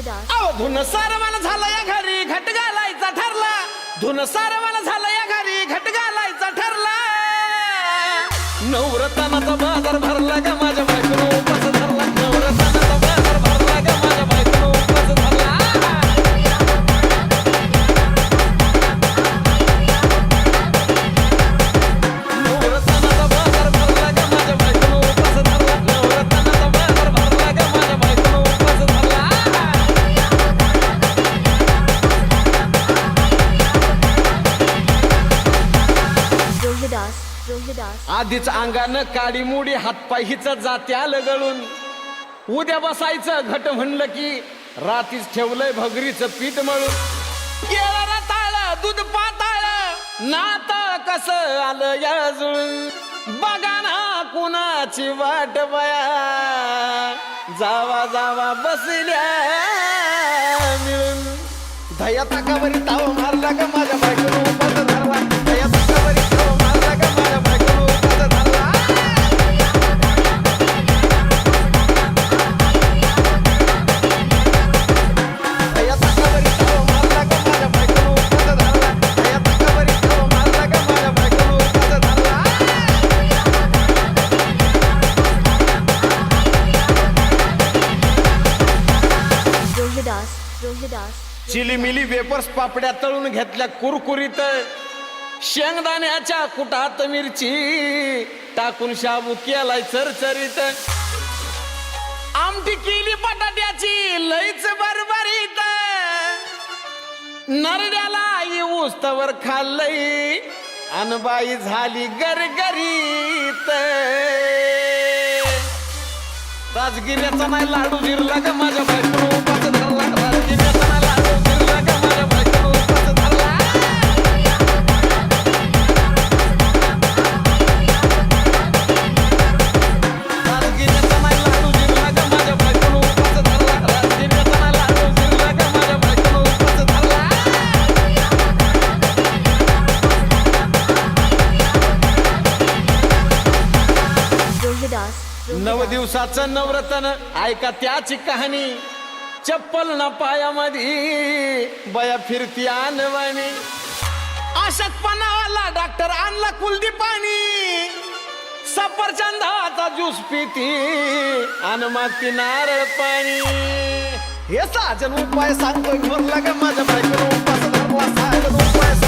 रोहिदास अहो धुन सारवाला झाला या घरी घट घालायचा ठरला धुन सारवाला झाला या घरी घट घालायचा ठरला नवरत्नाचा बाजार भरला ग माझ्या बायकोनं उपास धरला नवरत्नाचा बाजार भरला ग माझ्या बायकोनं उपास धरला नवरत्नाचा बाजार भरला ग माझ्या बायकोनं उपास धरला नवरत्नाचा बाजार भरला ग माझ्या बायकोनं उपास धरला रोहिदास रोहिदास आधीच अंगानं काडी मुडी हातपाय हिच जात्या लगळून उद्या बसायचं घट म्हणलं की रातीच ठेवलंय भगरीचं पीठ मळून केळं रताळ दूध पाताळ नाताळ कसं आलं या जुळून बघा ना कुणाची वाट बया जावा जावा बसल्या मिळून दया ताकावरी ताव मारला ग माझ्या बायकोनं उपास धरला दया ताकावरी ताव मारला ग माझ्या बायकोनं उपास धरला दया ताकावरी ताव मारला ग माझ्या बायकोनं उपास धरला दया ताकावरी ताव मारला ग माझ्या बायकोनं उपास धरला रोहिदास रोहिदास चिलीमिली वेपर्स पापड्या तळून घेतल्या कुरकुरीत शेंगदाण्याच्या कुटात मिरची टाकून शाबू केलाय चरचरीत आमटी केली बटाट्याची लईच बरबरीत नरड्याला येऊस तवर खाल्लई अनबाई झाली गरगरीत राजगिऱ्याचा नाही लाडू जिरला ग माझ्या बायकोनं उपास धरला राजगिऱ्याचा नाही लाडू जिरला ग माझ्या बायकोनं उपास धरला राजगिऱ्याचा नाही लाडू जिरला ग माझ्या बायकोनं उपास धरला राजगिऱ्याचा नाही लाडू जिरला ग माझ्या बायकोनं उपास धरला रोहिदास नव दिवसाचं नवरत्न ऐका त्याची कहाणी चप्पल ना पायामध्ये बया फिरती आणवाणी अशक्तपणावाला डॉक्टर आणला कुलदीपानी सफरचंदाचा ज्यूस पिती आणि मागती नारळ पाणी हे साजन उपाय सांगतोय घोरला ग माझ्या बायकोनं उपास धरला साजन उपाय